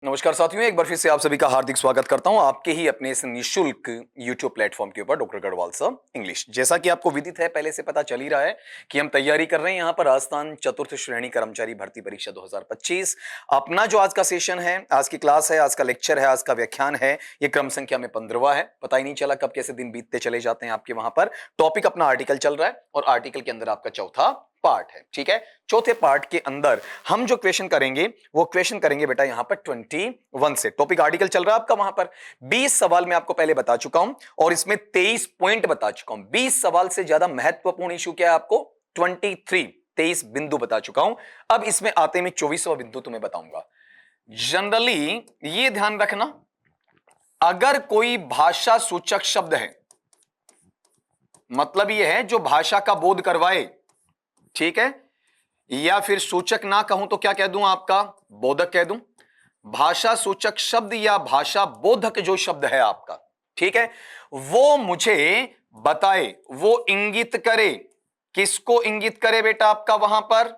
नमस्कार साथियों, एक बार फिर से आप सभी का हार्दिक स्वागत करता हूं आपके ही अपने इस निःशुल्क YouTube प्लेटफॉर्म के ऊपर डॉक्टर गढ़वाल सर इंग्लिश। जैसा कि आपको विदित है, पहले से पता चल ही रहा है कि हम तैयारी कर रहे हैं यहां पर राजस्थान चतुर्थ श्रेणी कर्मचारी भर्ती परीक्षा 2025। अपना जो आज का सेशन है, आज की क्लास है, आज का लेक्चर है, आज का व्याख्यान है, ये क्रम संख्या में 15वां है। पता ही नहीं चला कब कैसे दिन बीतते चले जाते हैं आपके वहां पर। टॉपिक अपना आर्टिकल चल रहा है और आर्टिकल के अंदर आपका चौथा पार्ट है। ठीक है, चौथे पार्ट के अंदर हम जो क्वेश्चन करेंगे वो क्वेश्चन करेंगे बेटा यहां पर 21 से। टॉपिक आर्टिकल चल रहा है आपका वहां पर 20 सवाल मैं आपको पहले बता चुका हूं और इसमें 23 पॉइंट बता चुका हूं। 20 सवाल से ज्यादा महत्वपूर्ण इशू क्या है, आपको 23 बिंदु बता चुका हूं। अब इसमें आते मैं 24वां बिंदु तुम्हें बताऊंगा। जनरली ये ध्यान रखना, अगर कोई भाषा सूचक शब्द है, मतलब यह है जो भाषा का बोध करवाए, ठीक है, या फिर सूचक ना कहूं तो क्या कह दूं, आपका बोधक कह दूं। भाषा सूचक शब्द या भाषा बोधक जो शब्द है आपका, ठीक है, वो मुझे बताए, वो इंगित करे। किसको इंगित करे बेटा, आपका वहां पर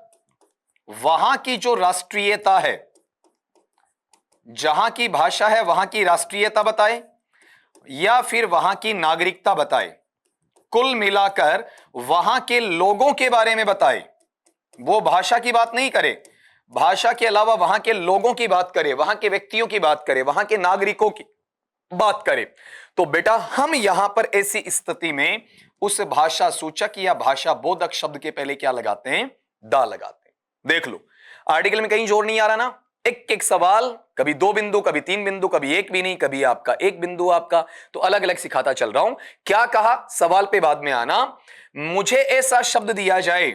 वहां की जो राष्ट्रीयता है, जहां की भाषा है वहां की राष्ट्रीयता बताए या फिर वहां की नागरिकता बताए। कुल मिलाकर वहां के लोगों के बारे में बताए। वो भाषा की बात नहीं करे, भाषा के अलावा वहां के लोगों की बात करे, वहां के व्यक्तियों की बात करे, वहां के नागरिकों की बात करे। तो बेटा हम यहां पर ऐसी स्थिति में उस भाषा सूचक या भाषा बोधक शब्द के पहले क्या लगाते हैं, दा लगाते हैं। देख लो, आर्टिकल में कहीं जोर नहीं आ रहा ना। एक एक सवाल, कभी 2 बिंदु, कभी 3 बिंदु, कभी एक भी नहीं, कभी आपका 1 बिंदु आपका, तो अलग अलग सिखाता चल रहा हूं। क्या कहा, सवाल पे बाद में आना। मुझे ऐसा शब्द दिया जाए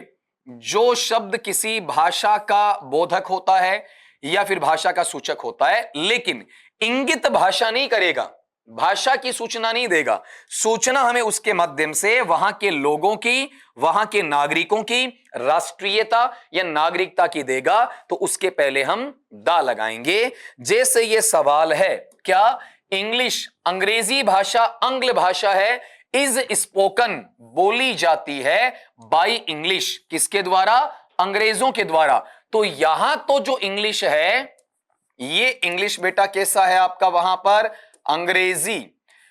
जो शब्द किसी भाषा का बोधक होता है या फिर भाषा का सूचक होता है, लेकिन इंगित भाषा नहीं करेगा, भाषा की सूचना नहीं देगा। सूचना हमें उसके माध्यम से वहां के लोगों की, वहां के नागरिकों की राष्ट्रीयता या नागरिकता की देगा। तो उसके पहले हम दा लगाएंगे। जैसे ये सवाल है, क्या इंग्लिश अंग्रेजी भाषा आंग्ल भाषा है, इज स्पोकन बोली जाती है बाय इंग्लिश, किसके द्वारा, अंग्रेजों के द्वारा। तो यहां तो जो इंग्लिश है, ये इंग्लिश बेटा कैसा है आपका वहां पर, अंग्रेजी।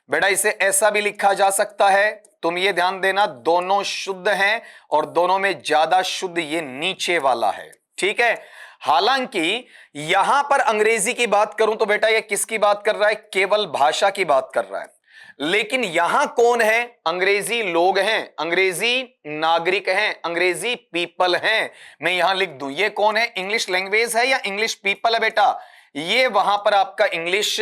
बेटा इसे ऐसा भी लिखा जा सकता है, तुम ये ध्यान देना, दोनों शुद्ध हैं और दोनों में ज्यादा शुद्ध ये नीचे वाला है। ठीक है, हालांकि यहां पर अंग्रेजी की बात करूं तो बेटा ये किसकी बात कर रहा है, केवल भाषा की बात कर रहा है। लेकिन यहां कौन है, अंग्रेजी लोग हैं, अंग्रेजी नागरिक हैं, अंग्रेजी पीपल हैं। मैं यहां लिख दूं, ये कौन है, इंग्लिश लैंग्वेज है या इंग्लिश पीपल है बेटा, ये वहां पर आपका इंग्लिश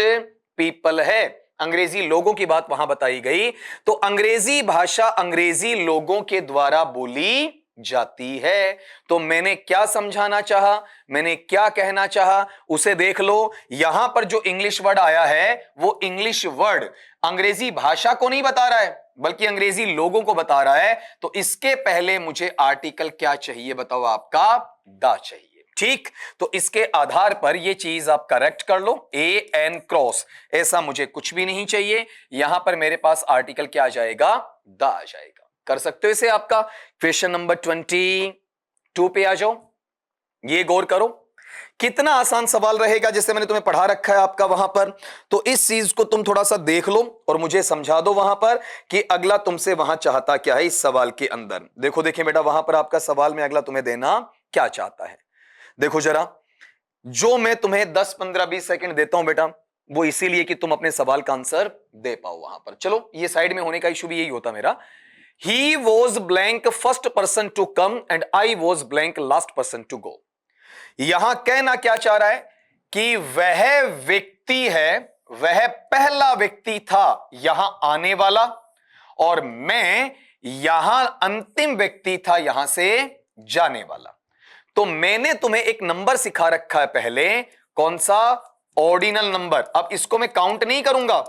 पीपल है, अंग्रेजी लोगों की बात वहां बताई गई। तो अंग्रेजी भाषा अंग्रेजी लोगों के द्वारा बोली जाती है। तो मैंने क्या समझाना चाहा, मैंने क्या कहना चाहा, उसे देख लो। यहां पर जो इंग्लिश वर्ड आया है वो इंग्लिश वर्ड अंग्रेजी भाषा को नहीं बता रहा है, बल्कि अंग्रेजी लोगों को बता रहा है। तो इसके पहले मुझे आर्टिकल क्या चाहिए बताओ, आपका दा चाहिए। ठीक, तो इसके आधार पर यह चीज आप करेक्ट कर लो, ए एन क्रॉस, ऐसा मुझे कुछ भी नहीं चाहिए। यहां पर मेरे पास आर्टिकल क्या आ जाएगा, दा आ जाएगा। कर सकते हो इसे। आपका क्वेश्चन नंबर 22 पे आ जाओ, ये गौर करो, कितना आसान सवाल रहेगा जैसे मैंने तुम्हें पढ़ा रखा है आपका वहां पर। तो इस चीज को तुम थोड़ा सा देख लो और मुझे समझा दो वहां पर कि अगला तुमसे वहां चाहता क्या है इस सवाल के अंदर। देखो देखिए बेटा, वहां पर आपका सवाल में अगला तुम्हें देना क्या चाहता है। देखो जरा, जो मैं तुम्हें 10 15 20 सेकंड देता हूं बेटा, वो इसीलिए कि तुम अपने सवाल का आंसर दे पाओ वहां पर। चलो, ये साइड में होने का इशू भी यही होता मेरा। He was blank first person to come and I was blank last person to go। यहां कहना क्या चाह रहा है कि वह व्यक्ति है, वह पहला व्यक्ति था यहां आने वाला और मैं यहां अंतिम व्यक्ति था यहां से जाने वाला। तो मैंने तुम्हें एक नंबर सिखा रखा है पहले, कौन सा, ऑर्डिनल नंबर। अब इसको मैं काउंट नहीं करूंगा,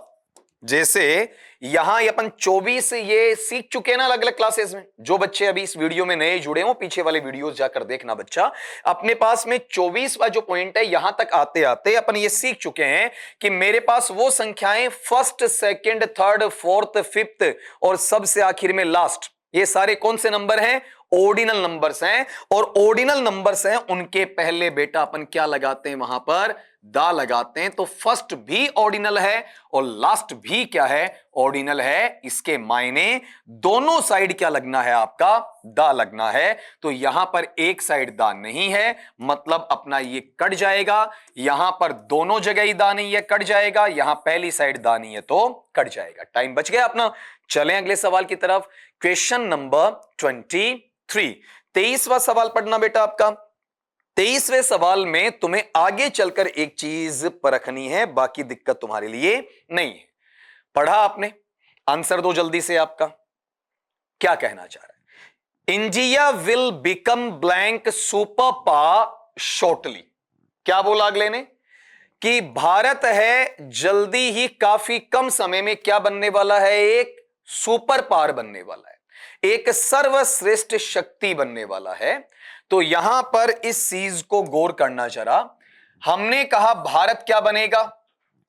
जैसे यहां अपन 24 ये सीख चुके हैं ना अलग अलग क्लासेस में। जो बच्चे अभी इस वीडियो में नए जुड़े हो, पीछे वाले वीडियोस जाकर देखना बच्चा। अपने पास में 24वां जो पॉइंट है, यहां तक आते आते अपन ये सीख चुके हैं कि मेरे पास वो संख्याएं first, second, third, fourth, fifth और सबसे आखिर में लास्ट, ये सारे कौन से नंबर हैं, ऑर्डिनल नंबर्स हैं। और ऑर्डिनल नंबर्स हैं, उनके पहले बेटा अपन क्या लगाते हैं वहां पर, दा लगाते हैं तो फर्स्ट भी ऑर्डिनल है और लास्ट भी क्या है, ऑर्डिनल है। इसके मायने दोनों साइड क्या लगना है आपका, दा लगना है। तो यहां पर एक साइड दा नहीं है, मतलब अपना ये कट जाएगा। यहां पर दोनों जगह ही दा नहीं है, कट जाएगा। यहां पहली साइड दा नहीं है तो कट जाएगा। टाइम बच गया अपना। चलें अगले सवाल की तरफ। क्वेश्चन नंबर 23, 23वां सवाल पढ़ना बेटा आपका। 23वें सवाल में तुम्हें आगे चलकर एक चीज परखनी है, बाकी दिक्कत तुम्हारे लिए नहीं है। पढ़ा आपने, आंसर दो जल्दी से। आपका क्या कहना चाह रहा है? India will become blank super power shortly. क्या बोला अगले ने कि भारत है जल्दी ही, काफी कम समय में क्या बनने वाला है, एक सुपर पावर बनने वाला है, एक सर्वश्रेष्ठ शक्ति बनने वाला है। तो यहां पर इस चीज को गौर करना जरा। हमने कहा भारत क्या बनेगा,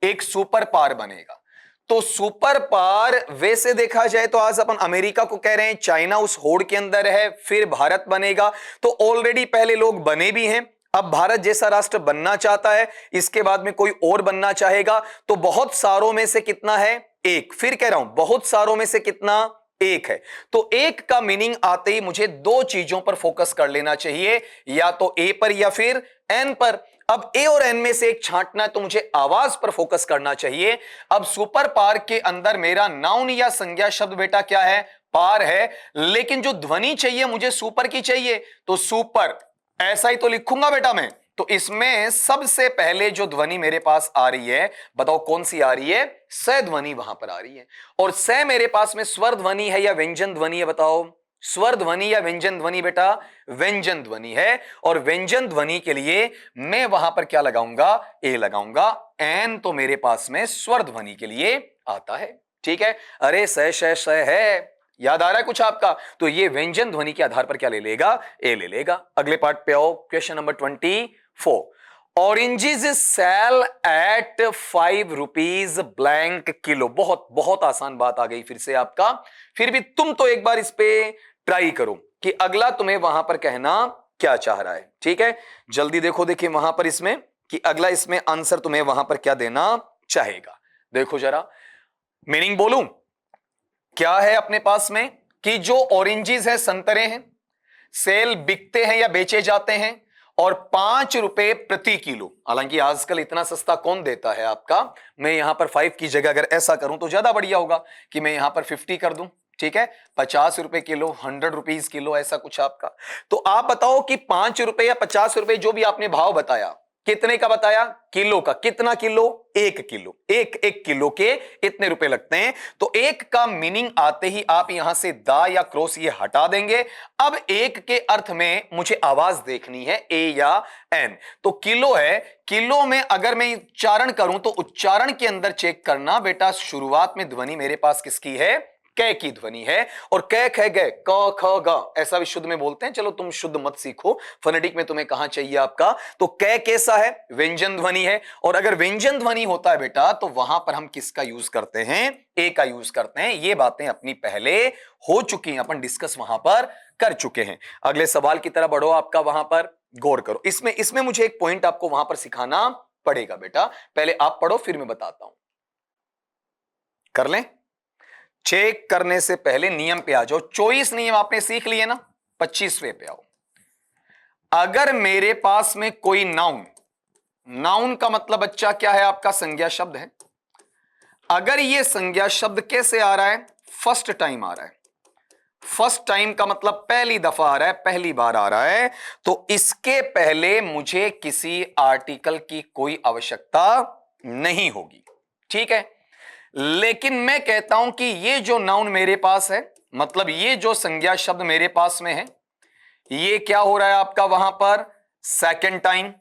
एक सुपर पावर बनेगा। तो सुपर पावर वैसे देखा जाए तो आज अपन अमेरिका को कह रहे हैं, चाइना उस होड़ के अंदर है, फिर भारत बनेगा। तो ऑलरेडी पहले लोग बने भी हैं, अब भारत जैसा राष्ट्र बनना चाहता है, इसके बाद में कोई और बनना चाहेगा। तो बहुत सारों में से कितना है, एक। फिर कह रहा हूं बहुत सारों में से कितना, एक है। तो एक का मीनिंग आते ही मुझे दो चीजों पर फोकस कर लेना चाहिए, या तो ए पर या फिर एन पर। अब ए और एन में से एक छांटना है तो मुझे आवाज पर फोकस करना चाहिए। अब सुपर पावर के अंदर मेरा नाउन या संज्ञा शब्द बेटा क्या है, पार है, लेकिन जो ध्वनि चाहिए मुझे सुपर की चाहिए। तो सुपर ऐसा ही तो लिखूंगा बेटा मैं। तो इसमें सबसे पहले जो ध्वनि मेरे पास आ रही है, बताओ कौन सी आ रही है, स ध्वनि वहां पर आ रही है। और स मेरे पास में स्वर ध्वनि है या व्यंजन ध्वनि है, बताओ। स्वर ध्वनि या व्यंजन ध्वनि बेटा, व्यंजन ध्वनि है। और व्यंजन ध्वनि के लिए मैं वहां पर क्या लगाऊंगा, ए लगाऊंगा। एन तो मेरे पास में स्वर ध्वनि के लिए आता है। ठीक है, अरे स है, याद आ रहा है कुछ आपका? तो ये व्यंजन ध्वनि के आधार पर क्या ले लेगा, ए ले लेगा। अगले पार्ट पे आओ, question number 24। Oranges sell at 5 rupees blank kilo. बहुत बहुत आसान बात आ गई फिर से आपका। फिर भी तुम तो एक बार इस पे ट्राई करो कि अगला तुम्हें वहां पर कहना क्या चाह रहा है। ठीक है, जल्दी देखो, देखिए वहां पर इसमें कि अगला इसमें आंसर तुम्हें वहां पर क्या देना चाहेगा। देखो जरा, मीनिंग बोलूं क्या है अपने पास में, कि जो ऑरेंजेस है, संतरे हैं, सेल बिकते हैं या बेचे जाते हैं, और 5 रुपए प्रति किलो। हालांकि आजकल इतना सस्ता कौन देता है आपका। मैं यहां पर 5 की जगह अगर ऐसा करूं तो ज्यादा बढ़िया होगा कि मैं यहां पर 50 कर दूं। ठीक है, 50 रुपए किलो, 100 रुपीज किलो, ऐसा कुछ आपका। तो आप बताओ कि 5 रुपए या 50 रुपए जो भी आपने भाव बताया, कितने का बताया, किलो का। कितना किलो, 1 किलो। एक किलो के इतने रुपए लगते हैं। तो एक का मीनिंग आते ही आप यहां से दा या क्रॉस ये हटा देंगे। अब एक के अर्थ में मुझे आवाज देखनी है, ए या एन। तो किलो है, किलो में अगर मैं उच्चारण करूं तो उच्चारण के अंदर चेक करना बेटा, शुरुआत में ध्वनि मेरे पास किसकी है, कै की ध्वनि है। और कै ख ग क ख ग ऐसा भी शुद्ध में बोलते हैं। चलो तुम शुद्ध मत सीखो, फोनेटिक में तुम्हें कहां चाहिए आपका। तो कै कैसा है, व्यंजन ध्वनि है। और अगर व्यंजन ध्वनि होता है बेटा तो वहां पर हम किसका यूज करते हैं, ए का यूज करते हैं। ये बातें अपनी पहले हो चुकी हैं, अपन डिस्कस वहां पर कर चुके हैं। अगले सवाल की तरफ बढ़ो, आपका वहां पर गौर करो। इसमें मुझे एक पॉइंट आपको वहां पर सिखाना पड़ेगा बेटा। पहले आप पढ़ो फिर मैं बताता हूं। कर लें, चेक करने से पहले नियम पे आ जाओ। 24 नियम आपने सीख लिए ना, 25वें पे आओ। अगर मेरे पास में कोई नाउन, नाउन का मतलब बच्चा क्या है आपका, संज्ञा शब्द है। अगर ये संज्ञा शब्द कैसे आ रहा है, फर्स्ट टाइम आ रहा है। फर्स्ट टाइम का मतलब पहली दफा आ रहा है, पहली बार आ रहा है। तो इसके पहले मुझे किसी आर्टिकल की कोई आवश्यकता नहीं होगी। ठीक है, लेकिन मैं कहता हूं कि ये जो नाउन मेरे पास है, मतलब ये जो संज्ञा शब्द मेरे पास में है, ये क्या हो रहा है आपका वहां पर, सेकंड टाइम।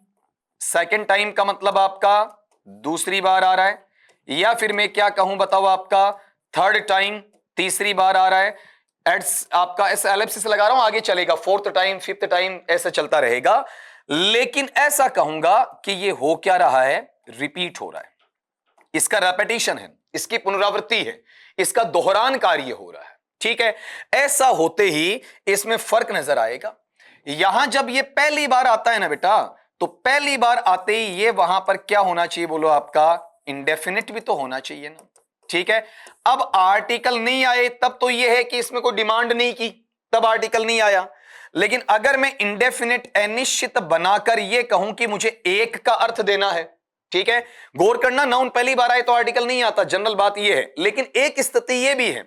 सेकंड टाइम का मतलब आपका दूसरी बार आ रहा है। या फिर मैं क्या कहूं बताओ आपका, थर्ड टाइम, तीसरी बार आ रहा है। एड्स आपका ऐसा एलिप्सिस लगा रहा हूं, आगे चलेगा, फोर्थ टाइम, फिफ्थ टाइम, ऐसा चलता रहेगा। लेकिन ऐसा कहूंगा कि ये हो क्या रहा है, रिपीट हो रहा है, इसका रेपिटेशन है, इसकी पुनरावृत्ति है, इसका दोहरान कार्य हो रहा है। ठीक है, ऐसा होते ही इसमें फर्क नजर आएगा। यहां जब ये पहली बार आता है ना बेटा, तो पहली बार आते ही ये वहां पर क्या होना चाहिए बोलो, आपका इंडेफिनिट भी तो होना चाहिए ना। ठीक है, अब आर्टिकल नहीं आए तब तो ये है कि इसमें कोई डिमांड नहीं की, तब आर्टिकल नहीं आया। लेकिन अगर मैं इंडेफिनिट अनिश्चित बनाकर यह कहूं कि मुझे एक का अर्थ देना है, ठीक है, गौर करना, नाउन पहली बार आए तो आर्टिकल नहीं आता, जनरल बात यह है। लेकिन एक स्थिति यह भी है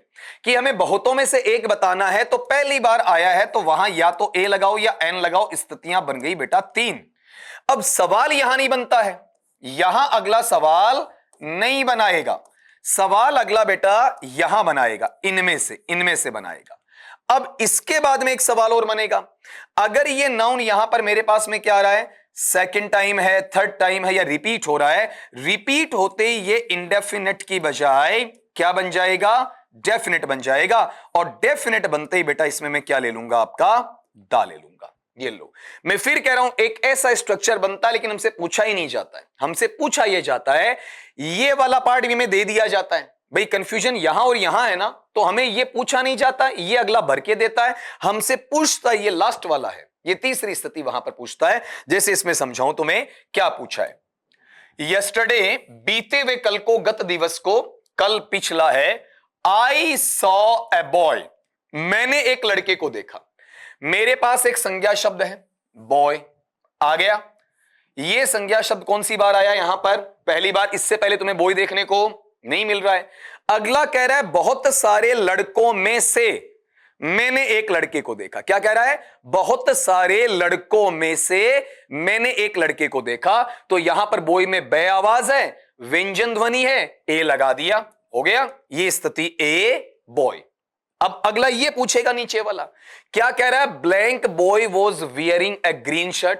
कि हमें बहुतों में से एक बताना है, तो पहली बार आया है तो वहां या तो ए लगाओ या एन लगाओ, स्थितियां बन गई बेटा 3। अब सवाल यहां नहीं बनता है, यहां अगला सवाल नहीं बनाएगा, सवाल अगला बेटा यहां बनाएगा, इनमें से बनाएगा। अब इसके बाद में एक सवाल और बनेगा, अगर ये नाउन यहां पर मेरे पास में क्या आ रहा है, सेकंड टाइम है, थर्ड टाइम है, या रिपीट हो रहा है, रिपीट होते ही ये इंडेफिनिट की बजाय क्या बन जाएगा, डेफिनेट बन जाएगा। और डेफिनेट बनते ही बेटा इसमें मैं क्या ले लूंगा, आपका दा ले लूंगा। ये लो, मैं फिर कह रहा हूं एक ऐसा स्ट्रक्चर बनता है, लेकिन हमसे पूछा ही नहीं जाता है। हमसे पूछा यह जाता है, ये वाला पार्ट भी में दे दिया जाता है, भाई कंफ्यूजन यहां और यहां है ना, तो हमें यह पूछा नहीं जाता, ये अगला भर के देता है, हमसे पूछता ये लास्ट वाला है। ये तीसरी स्थिति वहां पर पूछता है, जैसे इसमें समझाऊं तुम्हें क्या पूछा है। यस्टरडे बीते हुए कल को, गत दिवस को, कल पिछला है, आई सॉ ए बॉय, मैंने एक लड़के को देखा। मेरे पास एक संज्ञा शब्द है बॉय आ गया, यह संज्ञा शब्द कौन सी बार आया यहां पर, पहली बार। इससे पहले तुम्हें बॉय देखने को नहीं मिल रहा है। अगला कह रहा है बहुत सारे लड़कों में से मैंने एक लड़के को देखा। क्या कह रहा है, बहुत सारे लड़कों में से मैंने एक लड़के को देखा। तो यहां पर बॉय में बे आवाज है, व्यंजन ध्वनि है, ए लगा दिया, हो गया, ये स्थिति ए बॉय। अब अगला ये पूछेगा नीचे वाला, क्या कह रहा है, blank boy was wearing A green shirt.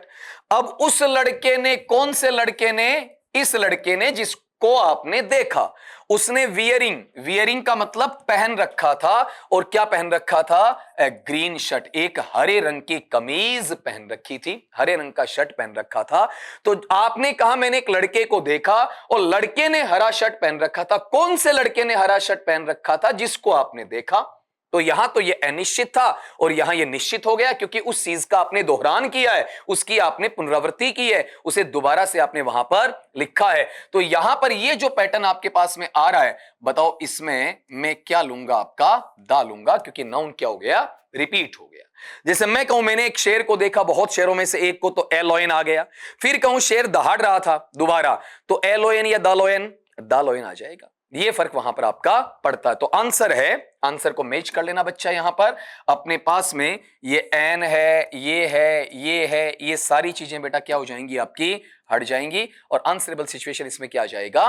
अब उस लड़के ने, कौन से लड़के ने, इस लड़के ने जिसको आपने देखा, उसने वियरिंग का मतलब पहन रखा था, और क्या पहन रखा था, ए ग्रीन शर्ट, एक हरे रंग की कमीज पहन रखी थी, हरे रंग का शर्ट पहन रखा था। तो आपने कहा मैंने एक लड़के को देखा और लड़के ने हरा शर्ट पहन रखा था। कौन से लड़के ने हरा शर्ट पहन रखा था जिसको आपने देखा? तो यहां तो यह अनिश्चित था और यहां यह निश्चित हो गया, क्योंकि उस चीज का आपने दोहरान किया है, उसकी आपने पुनरावृत्ति की है, उसे दोबारा से आपने वहां पर लिखा है। तो यहां पर यह जो पैटर्न आपके पास में आ रहा है, बताओ इसमें मैं क्या लूंगा, आपका दा लूंगा, क्योंकि नाउन क्या हो गया, रिपीट हो गया। जैसे मैं कहूं मैंने एक शेर को देखा, बहुत शेरों में से एक को, तो ए लॉयन आ गया। फिर कहूं शेर दहाड़ रहा था दोबारा, तो ए लॉयन या दा लॉयन आ जाएगा। ये फर्क वहां पर आपका पड़ता है। तो आंसर है, आंसर को मैच कर लेना बच्चा। यहां पर अपने पास में ये एन है, ये है, ये है, ये सारी चीजें बेटा क्या हो जाएंगी, आपकी हट जाएंगी, और आंसरेबल सिचुएशन इसमें क्या आ जाएगा,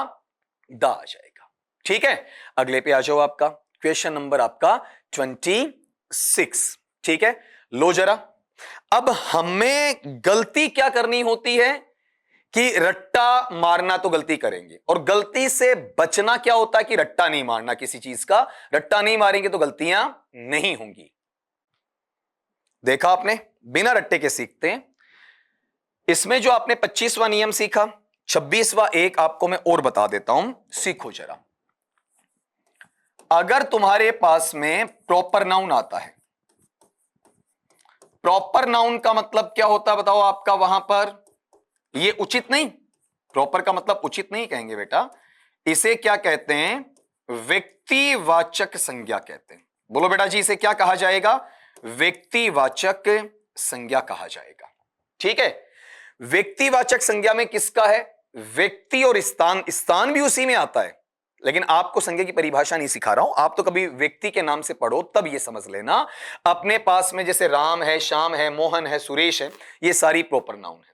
दा आ जाएगा। ठीक है, अगले पे आ जाओ, आपका क्वेश्चन नंबर आपका 26। ठीक है, लो जरा, अब हमें गलती क्या करनी होती है कि रट्टा मारना तो गलती करेंगे, और गलती से बचना क्या होता है कि रट्टा नहीं मारना, किसी चीज का रट्टा नहीं मारेंगे तो गलतियां नहीं होंगी। देखा आपने, बिना रट्टे के सीखते हैं। इसमें जो आपने 25वां नियम सीखा, 26वां एक आपको मैं और बता देता हूं, सीखो जरा। अगर तुम्हारे पास में प्रॉपर नाउन आता है, प्रॉपर नाउन का मतलब क्या होता है बताओ आपका, वहां पर ये उचित नहीं, प्रॉपर का मतलब उचित नहीं कहेंगे बेटा, इसे क्या कहते हैं, व्यक्तिवाचक संज्ञा कहते हैं। बोलो बेटा जी, इसे क्या कहा जाएगा, व्यक्तिवाचक संज्ञा कहा जाएगा। ठीक है, व्यक्तिवाचक संज्ञा में किसका है, व्यक्ति और स्थान, स्थान भी उसी में आता है, लेकिन आपको संज्ञा की परिभाषा नहीं सिखा रहा हूं, आप तो कभी व्यक्ति के नाम से पढ़ो तब ये समझ लेना। अपने पास में जैसे राम है, श्याम है, मोहन है, सुरेश है, ये सारी प्रॉपर नाउन है।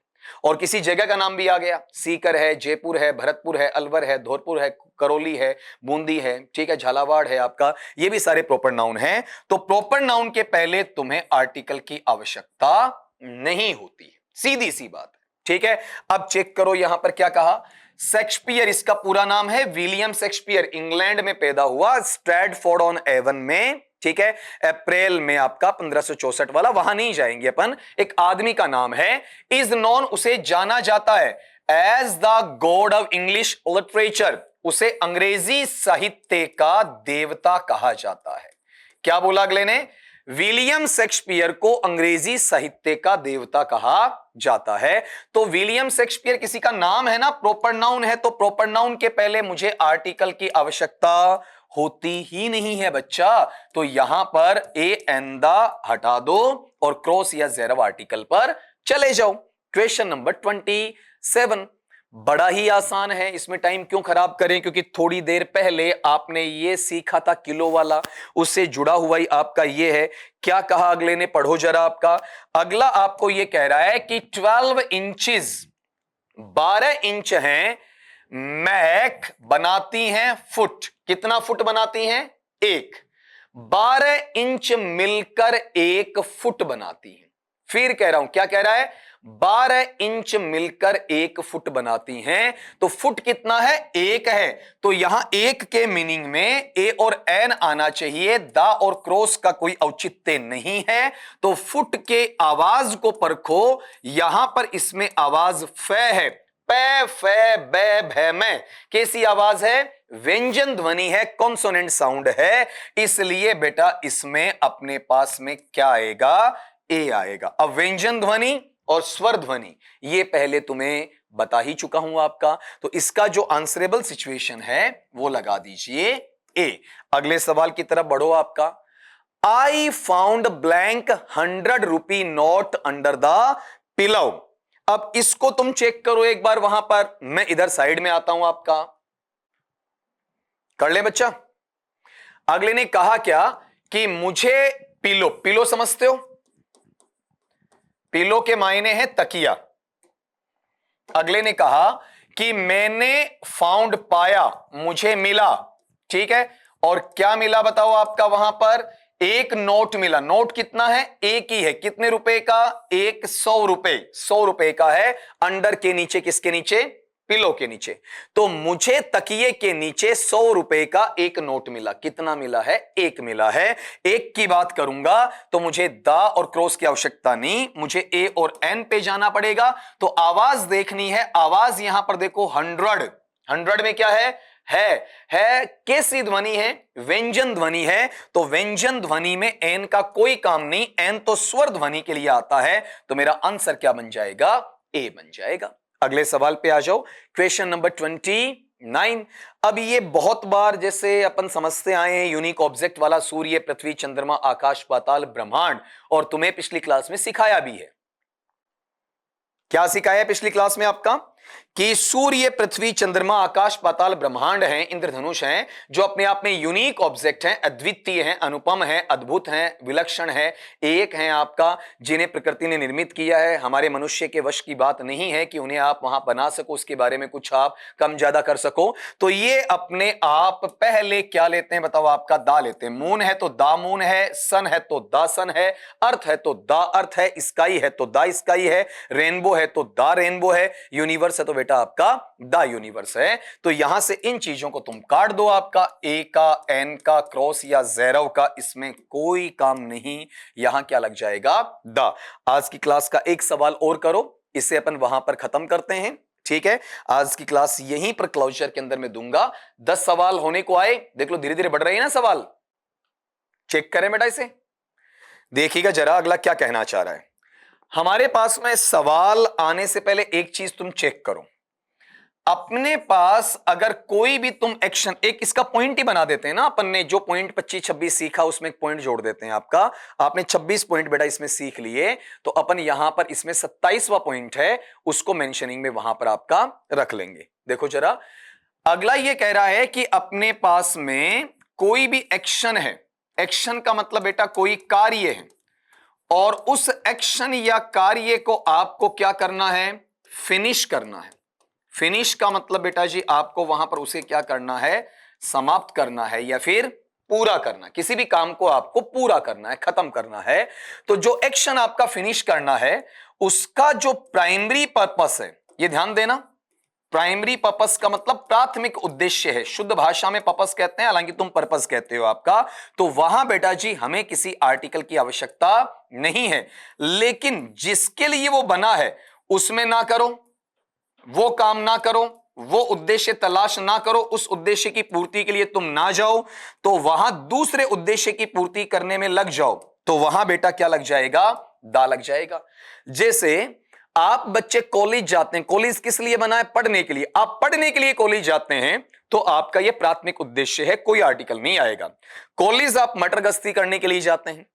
और किसी जगह का नाम भी आ गया, सीकर है, जयपुर है, भरतपुर है, अलवर है, धौलपुर है, करौली है, बूंदी है, ठीक है, झालावाड़ है आपका, ये भी सारे प्रॉपर नाउन हैं। तो प्रॉपर नाउन के पहले तुम्हें आर्टिकल की आवश्यकता नहीं होती है, सीधी सी बात है। ठीक है, अब चेक करो यहां पर क्या कहा, शेक्सपियर इसका पूरा नाम है, विलियम शेक्सपियर, इंग्लैंड में पैदा हुआ, स्ट्रैटफोर्ड ऑन एवन में, ठीक है, अप्रैल में आपका 1564 वाला, वहां नहीं जाएंगे अपन। एक आदमी का नाम है, इज नॉन, उसे जाना जाता है as the god of English literature, उसे अंग्रेजी साहित्य का देवता कहा जाता है। क्या बोला अगले ने, विलियम शेक्सपियर को अंग्रेजी साहित्य का देवता कहा जाता है। तो विलियम शेक्सपियर किसी का नाम है ना, प्रॉपर नाउन है, तो प्रॉपर नाउन के पहले मुझे आर्टिकल की आवश्यकता होती ही नहीं है बच्चा। तो यहां पर ए एंड द हटा दो और क्रॉस या ज़ेरव आर्टिकल पर चले जाओ। क्वेश्चन नंबर 27 बड़ा ही आसान है, इसमें टाइम क्यों खराब करें, क्योंकि थोड़ी देर पहले आपने ये सीखा था किलो वाला, उससे जुड़ा हुआ ही आपका ये है। क्या कहा अगले ने, पढ़ो जरा। आपका अगला आपको ये कह रहा है कि 12 इंचेस 12 इंच हैं, मैक बनाती हैं फुट। कितना फुट बनाती हैं? एक। 12 इंच मिलकर एक फुट बनाती हैं। फिर कह रहा हूं, क्या कह रहा है? 12 इंच मिलकर एक फुट बनाती हैं। तो फुट कितना है? एक है। तो यहां एक के मीनिंग में ए और एन आना चाहिए, दा और क्रॉस का कोई औचित्य नहीं है। तो फुट के आवाज को परखो, यहां पर इसमें आवाज फे है, पै फे बै भै मैं। कैसी आवाज है? व्यंजन ध्वनि है, कॉन्सोनेंट साउंड है, इसलिए बेटा इसमें अपने पास में क्या आएगा? ए आएगा। अब व्यंजन ध्वनि और स्वर ध्वनि ये पहले तुम्हें बता ही चुका हूं आपका, तो इसका जो आंसरेबल सिचुएशन है वो लगा दीजिए ए। अगले सवाल की तरफ बढ़ो। आपका I found blank 100 rupee note under the pillow. अब इसको तुम चेक करो एक बार वहां पर, मैं इधर साइड में आता हूं। आपका कर ले बच्चा। अगले ने कहा क्या कि मुझे पिलो, पिलो समझते हो? पिलो के मायने हैं तकिया। अगले ने कहा कि मैंने फाउंड पाया, मुझे मिला, ठीक है। और क्या मिला बताओ आपका? वहां पर एक नोट मिला। नोट कितना है? एक ही है। कितने रुपए का? 100 रुपए, 100 रुपए का है। अंडर के नीचे, किसके नीचे? पिलो के नीचे। तो मुझे तकिए के नीचे 100 रुपए का एक नोट मिला। कितना मिला है? एक मिला है। एक की बात करूंगा तो मुझे दा और क्रॉस की आवश्यकता नहीं, मुझे ए और एन पे जाना पड़ेगा। तो आवाज देखनी है। आवाज यहां पर देखो 100, 100 में क्या है? कैसी ध्वनि है? व्यंजन ध्वनि है। तो व्यंजन ध्वनि में एन का कोई काम नहीं, एन तो स्वर ध्वनि के लिए आता है। तो मेरा आंसर क्या बन जाएगा? ए बन जाएगा। अगले सवाल पे आ जाओ। Question number 29। अब ये बहुत बार जैसे अपन समझते आए हैं, यूनिक ऑब्जेक्ट वाला, सूर्य, पृथ्वी, चंद्रमा, आकाश, पाताल, ब्रह्मांड, और तुम्हें पिछली क्लास में सिखाया भी है। क्या सिखाया पिछली क्लास में आपका? कि सूर्य, पृथ्वी, चंद्रमा, आकाश, पाताल, ब्रह्मांड हैं, इंद्रधनुष हैं, जो अपने आप में यूनिक ऑब्जेक्ट हैं, अद्वितीय हैं, अनुपम हैं, अद्भुत हैं, विलक्षण हैं, एक हैं आपका, जिन्हें प्रकृति ने निर्मित किया है। हमारे मनुष्य के वश की बात नहीं है कि उन्हें आप वहां बना सको, उसके बारे में कुछ आप कम ज्यादा कर सको। तो ये अपने आप पहले क्या लेते हैं बताओ? आपका दा लेते हैं। मून है तो दा मून है, सन है तो दा सन है, अर्थ है तो दा अर्थ है, स्काई है तो दा स्काई है, रेनबो है तो दा रेनबो है, यूनिवर्स है तो बेटा आपका दा यूनिवर्स है। तो यहां से इन चीजों को तुम काट दो। आपका ए का, एन का, क्रॉस या ज़ेरव का इसमें कोई काम नहीं, यहां क्या लग जाएगा? दा। आज की क्लास का एक सवाल और करो, इसे अपन वहां पर खत्म करते हैं, ठीक है। आज की क्लास यहीं पर क्लोजर के अंदर में दूंगा। 10 सवाल होने को आए, देख लो धीरे धीरे बढ़ रही है ना सवाल। चेक करें बेटा इसे, देखिएगा जरा अगला क्या कहना चाह रहा है। हमारे पास में सवाल आने से पहले एक चीज तुम चेक करो, अपने पास अगर कोई भी तुम एक्शन, एक इसका पॉइंट ही बना देते हैं ना अपन ने, जो पॉइंट 25-26 सीखा उसमें एक पॉइंट जोड़ देते हैं आपका। आपने 26 पॉइंट बेटा इसमें सीख लिए, तो अपन यहां पर इसमें 27वां पॉइंट है, उसको मेंशनिंग में वहां पर आपका रख लेंगे। देखो जरा, अगला ये कह रहा है कि अपने पास में कोई भी एक्शन है, एक्शन का मतलब बेटा कोई कार्य है, और उस एक्शन या कार्य को आपको क्या करना है? फिनिश करना है। फिनिश का मतलब बेटा जी आपको वहां पर उसे क्या करना है? समाप्त करना है या फिर पूरा करना। किसी भी काम को आपको पूरा करना है, खत्म करना है। तो जो एक्शन आपका फिनिश करना है, उसका जो प्राइमरी पर्पस है, ये ध्यान देना, प्राइमरी पर्पस का मतलब प्राथमिक उद्देश्य है। शुद्ध भाषा में पर्पस कहते हैं, हालांकि तुम पर्पस कहते हो आपका। तो वहां बेटा जी हमें किसी आर्टिकल की आवश्यकता नहीं है, लेकिन जिसके लिए वो बना है उसमें ना करो, वो काम ना करो, वो उद्देश्य तलाश ना करो, उस उद्देश्य की पूर्ति के लिए तुम ना जाओ, तो वहां दूसरे उद्देश्य की पूर्ति करने में लग जाओ, तो वहां बेटा क्या लग जाएगा? दा लग जाएगा। जैसे आप बच्चे कॉलेज जाते हैं, कॉलेज किस लिए बना है? पढ़ने के लिए। आप पढ़ने के लिए कॉलेज जाते हैं तो आपका यह प्राथमिक उद्देश्य है, कोई आर्टिकल नहीं आएगा। कॉलेज आप मटर गश्ती करने के लिए जाते हैं,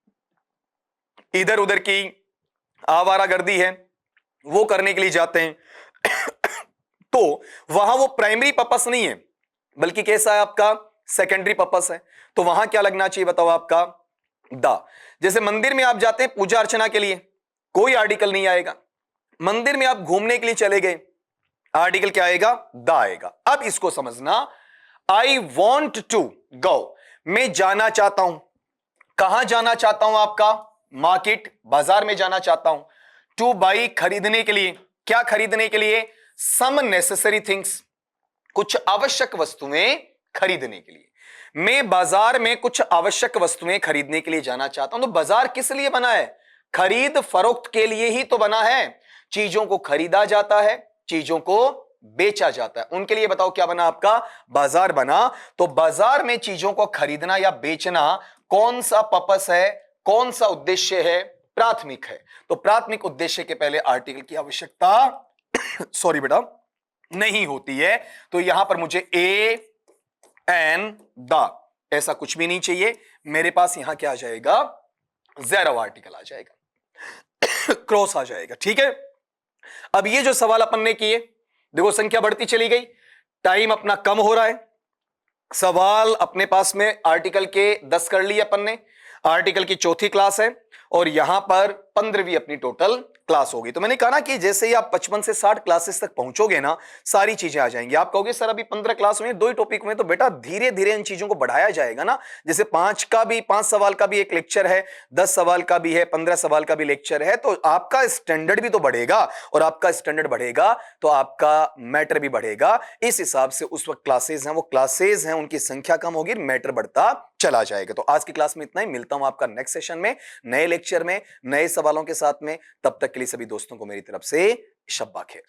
इधर उधर की आवारागर्दी है वो करने के लिए जाते हैं तो वहां वो प्राइमरी पर्पस नहीं है, बल्कि कैसा है आपका? सेकेंडरी पर्पस है। तो वहां क्या लगना चाहिए बताओ आपका? दा। जैसे मंदिर में आप जाते हैं पूजा अर्चना के लिए, कोई आर्टिकल नहीं आएगा। मंदिर में आप घूमने के लिए चले गए, आर्टिकल क्या आएगा? दा आएगा। अब इसको समझना, आई वॉन्ट टू गो, मैं जाना चाहता हूं। कहां जाना चाहता हूं? आपका मार्केट, बाजार में जाना चाहता हूं। टू बाई, खरीदने के लिए। क्या खरीदने के लिए? सम नेसेसरी थिंग्स, कुछ आवश्यक वस्तुएं खरीदने के लिए। मैं बाजार में कुछ आवश्यक वस्तुएं खरीदने के लिए जाना चाहता हूं। तो बाजार किस लिए बना है? खरीद फरोख्त के लिए ही तो बना है। चीजों को खरीदा जाता है, चीजों को बेचा जाता है, उनके लिए बताओ क्या बना आपका? बाजार बना। तो बाजार में चीजों को खरीदना या बेचना कौन सा पर्पस है, कौन सा उद्देश्य है? प्राथमिक है। तो प्राथमिक उद्देश्य के पहले आर्टिकल की आवश्यकता सॉरी बेटा नहीं होती है। तो यहां पर मुझे ए एन द ऐसा कुछ भी नहीं चाहिए। मेरे पास यहां क्या आ जाएगा? ज़ेरो आर्टिकल आ जाएगा, क्रॉस आ जाएगा। ठीक है। अब ये जो सवाल अपन ने किए, देखो संख्या बढ़ती चली गई, टाइम अपना कम हो रहा है। सवाल अपने पास में आर्टिकल के 10 कर लिए अपन ने, आर्टिकल की चौथी क्लास है और यहां पर 15वीं अपनी टोटल क्लास होगी। तो मैंने कहा ना कि जैसे ही आप 55 से 60 क्लासेस तक पहुंचोगे ना, सारी चीजें आ जाएंगी। आप कहोगे सर अभी 15 क्लास हुई, 2 ही टॉपिक हुए, तो बेटा धीरे धीरे इन चीजों को बढ़ाया जाएगा ना। जैसे 5 सवाल का भी एक लेक्चर है, 10 सवाल का भी है, 15 सवाल का भी लेक्चर है, तो आपका स्टैंडर्ड भी तो बढ़ेगा, और आपका स्टैंडर्ड बढ़ेगा तो आपका मैटर भी बढ़ेगा। इस हिसाब से उस वक्त क्लासेस हैं उनकी संख्या कम होगी, मैटर बढ़ता चला जाएगा। तो आज की क्लास में इतना ही, मिलता हूं आपका नेक्स्ट सेशन में, नए लेक्चर में, नए सवालों के साथ में। तब तक के लिए सभी दोस्तों को मेरी तरफ से शब्बा खैर।